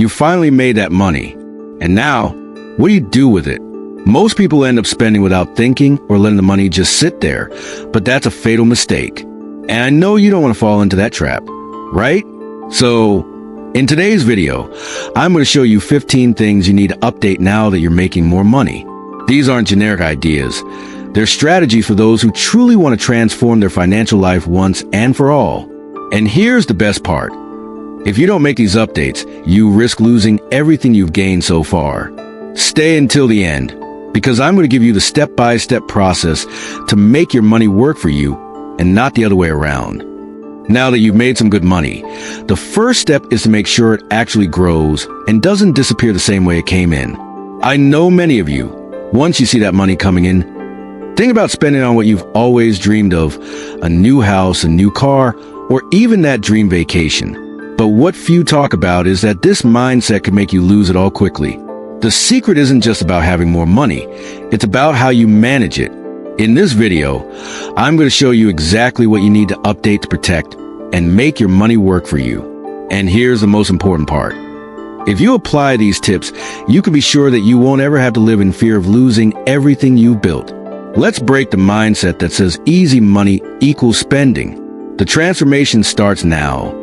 You finally made that money. And now, what do you do with it? Most people end up spending without thinking or letting the money just sit there, but that's a fatal mistake. And I know you don't want to fall into that trap, right? So, in today's video, I'm going to show you 15 things you need to update now that you're making more money. These aren't generic ideas. They're strategies for those who truly want to transform their financial life once and for all. And here's the best part. If you don't make these updates, you risk losing everything you've gained so far. Stay until the end, because I'm going to give you the step-by-step process to make your money work for you and not the other way around. Now that you've made some good money, the first step is to make sure it actually grows and doesn't disappear the same way it came in. I know many of you, once you see that money coming in, think about spending on what you've always dreamed of, a new house, a new car, or even that dream vacation. But what few talk about is that this mindset can make you lose it all quickly. The secret isn't just about having more money, it's about how you manage it. In this video, I'm going to show you exactly what you need to update to protect and make your money work for you. And here's the most important part. If you apply these tips, you can be sure that you won't ever have to live in fear of losing everything you've built. Let's break the mindset that says easy money equals spending. The transformation starts now.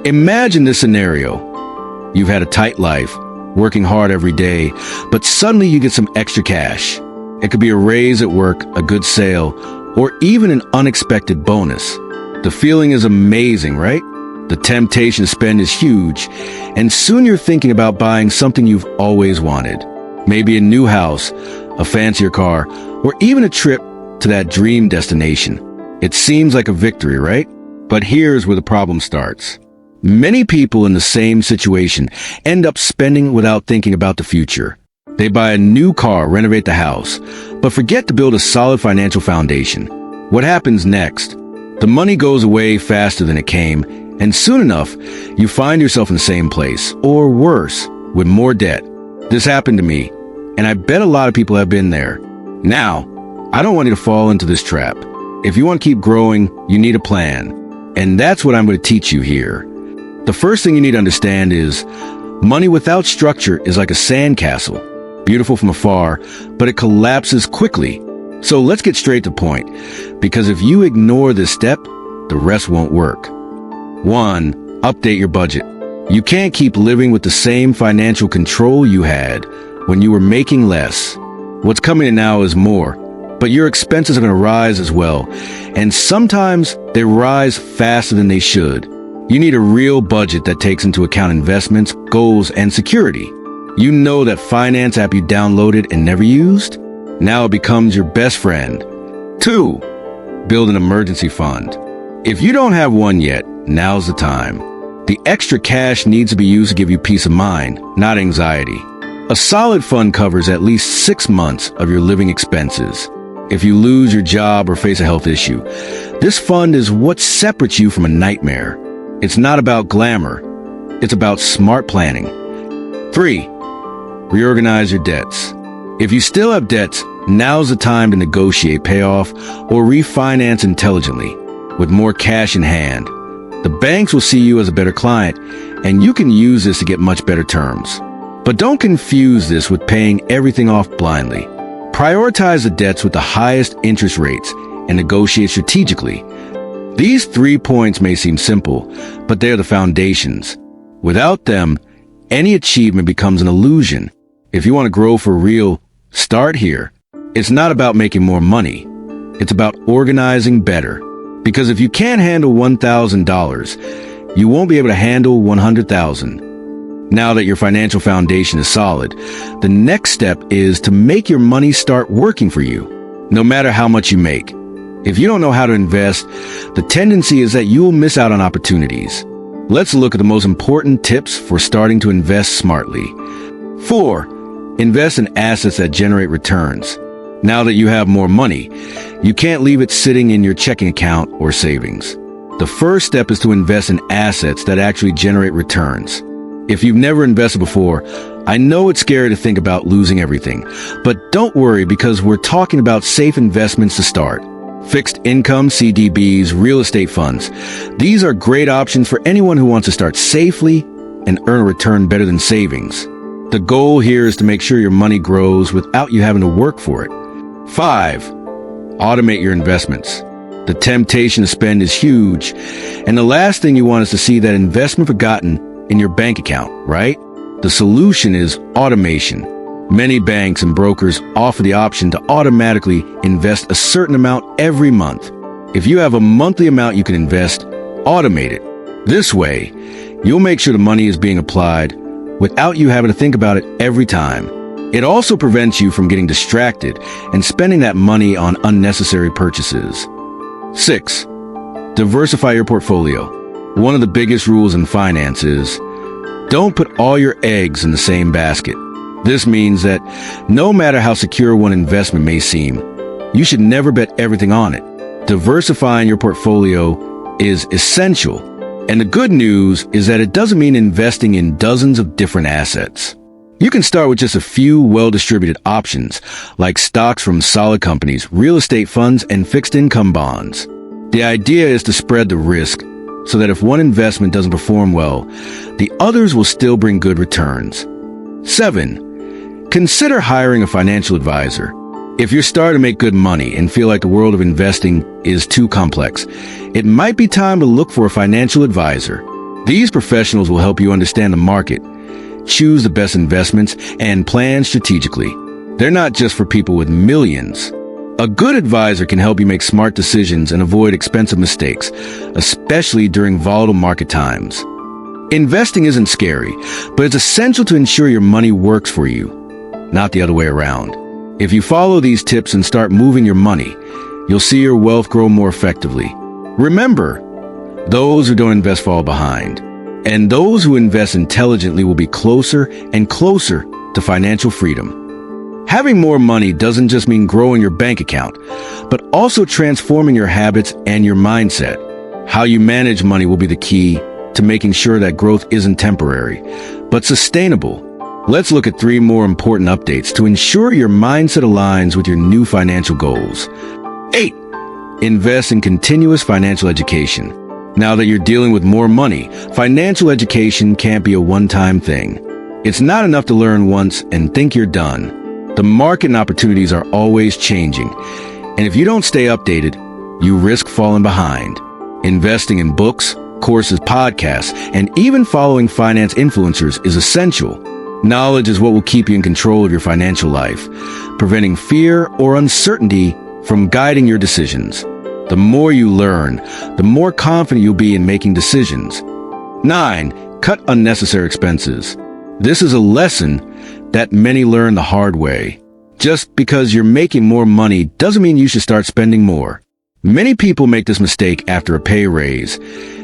Imagine this scenario. You've had a tight life, working hard every day, but suddenly you get some extra cash. It could be a raise at work, a good sale, or even an unexpected bonus. The feeling is amazing, right? The temptation to spend is huge, and soon you're thinking about buying something you've always wanted. Maybe a new house, a fancier car, or even a trip to that dream destination. It seems like a victory, right? But here's where the problem starts. Many people in the same situation end up spending without thinking about the future. They buy a new car, renovate the house, but forget to build a solid financial foundation. What happens next? The money goes away faster than it came, and soon enough, you find yourself in the same place, or worse, with more debt. This happened to me, and I bet a lot of people have been there. Now, I don't want you to fall into this trap. If you want to keep growing, you need a plan, and that's what I'm going to teach you here. The first thing you need to understand is money without structure is like a sandcastle, beautiful from afar, but it collapses quickly. So let's get straight to the point, because if you ignore this step, the rest won't work. 1. Update your budget. You can't keep living with the same financial control you had when you were making less. What's coming in now is more, but your expenses are going to rise as well, and sometimes they rise faster than they should. You need a real budget that takes into account investments, goals, and security. You know that finance app you downloaded and never used? Now it becomes your best friend. 2. Build an emergency fund. If you don't have one yet, now's the time. The extra cash needs to be used to give you peace of mind, not anxiety. A solid fund covers at least 6 months of your living expenses. If you lose your job or face a health issue, this fund is what separates you from a nightmare. It's not about glamour. It's about smart planning. 3. Reorganize your debts. If you still have debts, now's the time to negotiate payoff or refinance intelligently with more cash in hand. The banks will see you as a better client, and you can use this to get much better terms. But don't confuse this with paying everything off blindly. Prioritize the debts with the highest interest rates and negotiate strategically. These 3 points may seem simple, but they're the foundations. Without them, any achievement becomes an illusion. If you want to grow for real, start here. It's not about making more money. It's about organizing better. Because if you can't handle $1,000, you won't be able to handle $100,000. Now that your financial foundation is solid, the next step is to make your money start working for you, no matter how much you make. If you don't know how to invest, the tendency is that you will miss out on opportunities. Let's look at the most important tips for starting to invest smartly. 4. Invest in assets that generate returns. Now that you have more money, you can't leave it sitting in your checking account or savings. The first step is to invest in assets that actually generate returns. If you've never invested before, I know it's scary to think about losing everything, but don't worry because we're talking about safe investments to start. Fixed income, CDBs, real estate funds. These are great options for anyone who wants to start safely and earn a return better than savings. The goal here is to make sure your money grows without you having to work for it. 5. Automate your investments. The temptation to spend is huge, and the last thing you want is to see that investment forgotten in your bank account, right? The solution is automation. Many banks and brokers offer the option to automatically invest a certain amount every month. If you have a monthly amount you can invest, automate it. This way, you'll make sure the money is being applied without you having to think about it every time. It also prevents you from getting distracted and spending that money on unnecessary purchases. 6. Diversify your portfolio. One of the biggest rules in finance is don't put all your eggs in the same basket. This means that no matter how secure one investment may seem, you should never bet everything on it. Diversifying your portfolio is essential, and the good news is that it doesn't mean investing in dozens of different assets. You can start with just a few well-distributed options, like stocks from solid companies, real estate funds, and fixed income bonds. The idea is to spread the risk so that if one investment doesn't perform well, the others will still bring good returns. 7. Consider hiring a financial advisor. If you're starting to make good money and feel like the world of investing is too complex, it might be time to look for a financial advisor. These professionals will help you understand the market, choose the best investments, and plan strategically. They're not just for people with millions. A good advisor can help you make smart decisions and avoid expensive mistakes, especially during volatile market times. Investing isn't scary, but it's essential to ensure your money works for you, not the other way around. If you follow these tips and start moving your money, you'll see your wealth grow more effectively. Remember, those who don't invest fall behind, and those who invest intelligently will be closer and closer to financial freedom. Having more money doesn't just mean growing your bank account, but also transforming your habits and your mindset. How you manage money will be the key to making sure that growth isn't temporary, but sustainable. Let's look at 3 more important updates to ensure your mindset aligns with your new financial goals. 8. Invest in continuous financial education. Now that you're dealing with more money, financial education can't be a one-time thing. It's not enough to learn once and think you're done. The market and opportunities are always changing, and if you don't stay updated, you risk falling behind. Investing in books, courses, podcasts, and even following finance influencers is essential. Knowledge is what will keep you in control of your financial life, preventing fear or uncertainty from guiding your decisions. The more you learn, the more confident you'll be in making decisions. 9. Cut unnecessary expenses. This is a lesson that many learn the hard way. Just because you're making more money doesn't mean you should start spending more. Many people make this mistake after a pay raise,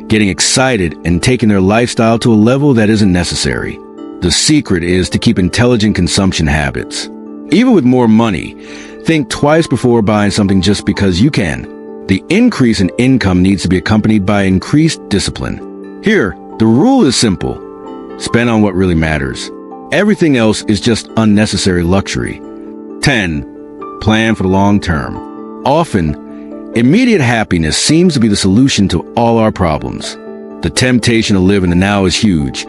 getting excited and taking their lifestyle to a level that isn't necessary. The secret is to keep intelligent consumption habits. Even with more money, think twice before buying something just because you can. The increase in income needs to be accompanied by increased discipline. Here, the rule is simple. Spend on what really matters. Everything else is just unnecessary luxury. 10. Plan for the long term. Often, immediate happiness seems to be the solution to all our problems. The temptation to live in the now is huge,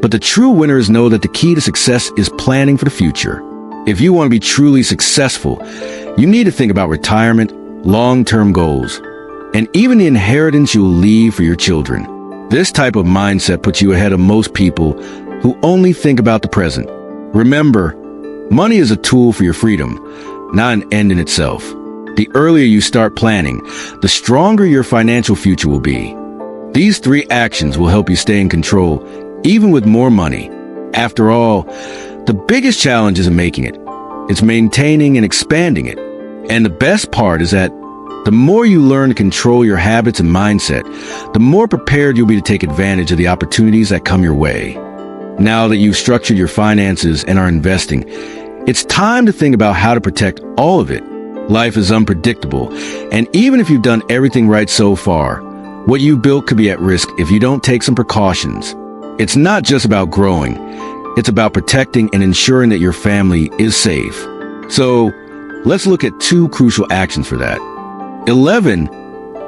but the true winners know that the key to success is planning for the future. If you want to be truly successful, you need to think about retirement, long-term goals, and even the inheritance you will leave for your children. This type of mindset puts you ahead of most people who only think about the present. Remember, money is a tool for your freedom, not an end in itself. The earlier you start planning, the stronger your financial future will be. These 3 actions will help you stay in control, even with more money. After all, the biggest challenge isn't making it. It's maintaining and expanding it. And the best part is that the more you learn to control your habits and mindset, the more prepared you'll be to take advantage of the opportunities that come your way. Now that you've structured your finances and are investing, it's time to think about how to protect all of it. Life is unpredictable, and even if you've done everything right so far, what you built could be at risk if you don't take some precautions. It's not just about growing, it's about protecting and ensuring that your family is safe. So, let's look at 2 crucial actions for that. 11.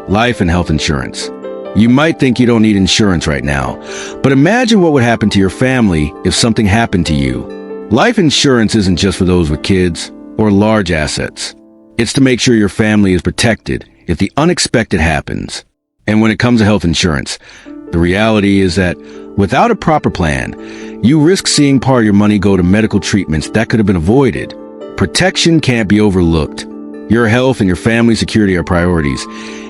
Life and health insurance. You might think you don't need insurance right now, but imagine what would happen to your family if something happened to you. Life insurance isn't just for those with kids or large assets. It's to make sure your family is protected if the unexpected happens. And when it comes to health insurance, the reality is that without a proper plan, you risk seeing part of your money go to medical treatments that could have been avoided. Protection can't be overlooked. Your health and your family's security are priorities,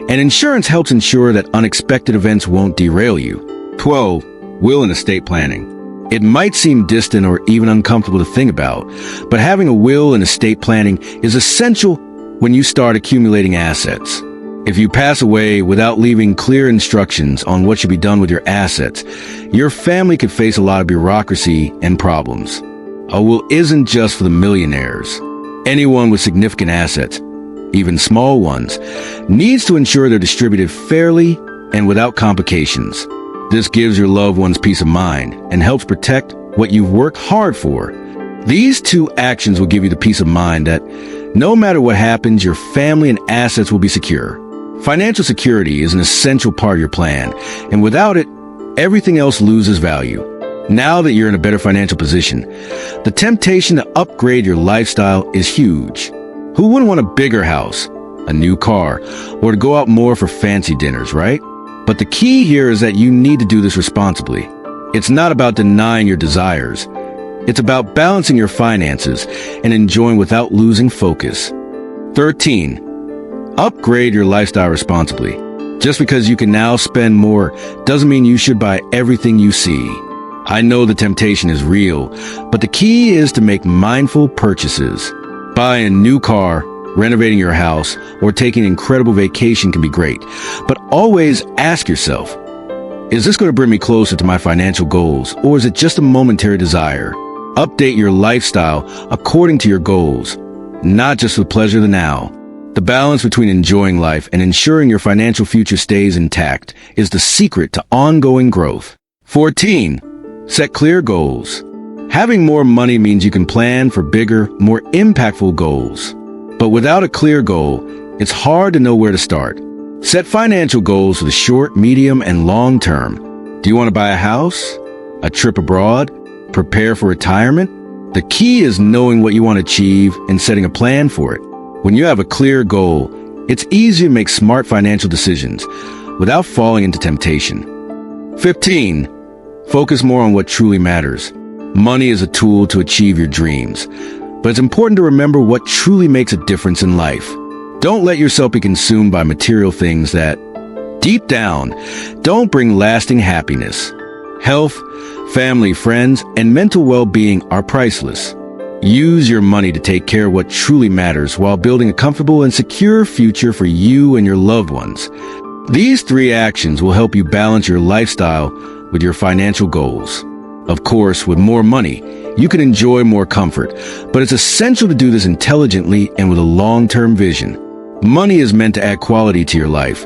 and insurance helps ensure that unexpected events won't derail you. 12. Will and estate planning. It might seem distant or even uncomfortable to think about, but having a will and estate planning is essential when you start accumulating assets. If you pass away without leaving clear instructions on what should be done with your assets, your family could face a lot of bureaucracy and problems. A will isn't just for the millionaires. Anyone with significant assets, even small ones, needs to ensure they're distributed fairly and without complications. This gives your loved ones peace of mind and helps protect what you've worked hard for. These two actions will give you the peace of mind that no matter what happens, your family and assets will be secure. Financial security is an essential part of your plan, and without it, everything else loses value. Now that you're in a better financial position, the temptation to upgrade your lifestyle is huge. Who wouldn't want a bigger house, a new car, or to go out more for fancy dinners, right? But the key here is that you need to do this responsibly. It's not about denying your desires. It's about balancing your finances and enjoying without losing focus. 13. Upgrade your lifestyle responsibly. Just because you can now spend more doesn't mean you should buy everything you see. I know the temptation is real, but the key is to make mindful purchases. Buying a new car, renovating your house, or taking an incredible vacation can be great, but always ask yourself, is this going to bring me closer to my financial goals, or is it just a momentary desire? Update your lifestyle according to your goals, not just for the pleasure of the now. The balance between enjoying life and ensuring your financial future stays intact is the secret to ongoing growth. 14. Set clear goals. Having more money means you can plan for bigger, more impactful goals. But without a clear goal, it's hard to know where to start. Set financial goals for the short, medium, and long term. Do you want to buy a house? A trip abroad? Prepare for retirement? The key is knowing what you want to achieve and setting a plan for it. When you have a clear goal, it's easy to make smart financial decisions without falling into temptation. 15. Focus more on what truly matters. Money is a tool to achieve your dreams, but it's important to remember what truly makes a difference in life. Don't let yourself be consumed by material things that, deep down, don't bring lasting happiness. Health, family, friends, and mental well-being are priceless. Use your money to take care of what truly matters while building a comfortable and secure future for you and your loved ones. These 3 actions will help you balance your lifestyle with your financial goals. Of course, with more money, you can enjoy more comfort, but it's essential to do this intelligently and with a long-term vision. Money is meant to add quality to your life,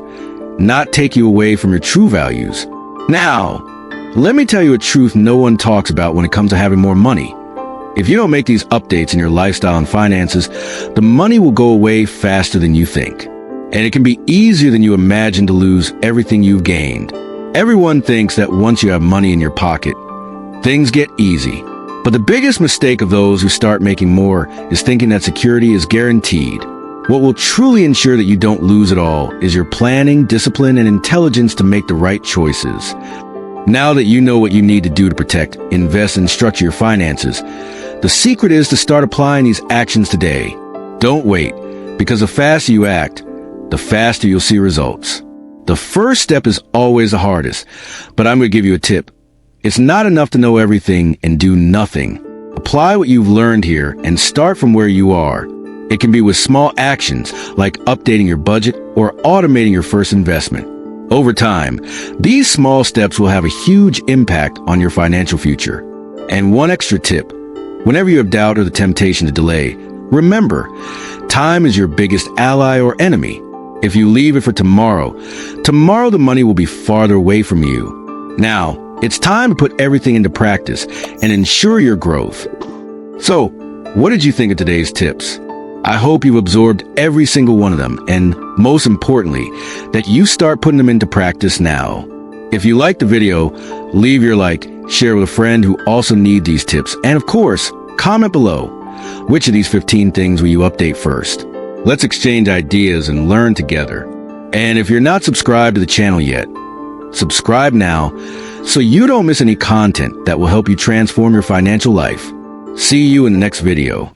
not take you away from your true values. Now, let me tell you a truth no one talks about when it comes to having more money. If you don't make these updates in your lifestyle and finances, the money will go away faster than you think. And it can be easier than you imagine to lose everything you've gained. Everyone thinks that once you have money in your pocket, things get easy. But the biggest mistake of those who start making more is thinking that security is guaranteed. What will truly ensure that you don't lose it all is your planning, discipline, and intelligence to make the right choices. Now that you know what you need to do to protect, invest, and structure your finances, the secret is to start applying these actions today. Don't wait, because the faster you act, the faster you'll see results. The first step is always the hardest, but I'm going to give you a tip. It's not enough to know everything and do nothing. Apply what you've learned here and start from where you are. It can be with small actions like updating your budget or automating your first investment. Over time, these small steps will have a huge impact on your financial future. And one extra tip, whenever you have doubt or the temptation to delay, remember, time is your biggest ally or enemy. If you leave it for tomorrow the money will be farther away from you. Now, it's time to put everything into practice and ensure your growth. So, what did you think of today's tips? I hope you've absorbed every single one of them, and most importantly, that you start putting them into practice now. If you liked the video, leave your like, share with a friend who also needs these tips, and of course, comment below. Which of these 15 things will you update first? Let's exchange ideas and learn together. And if you're not subscribed to the channel yet, subscribe now so you don't miss any content that will help you transform your financial life. See you in the next video.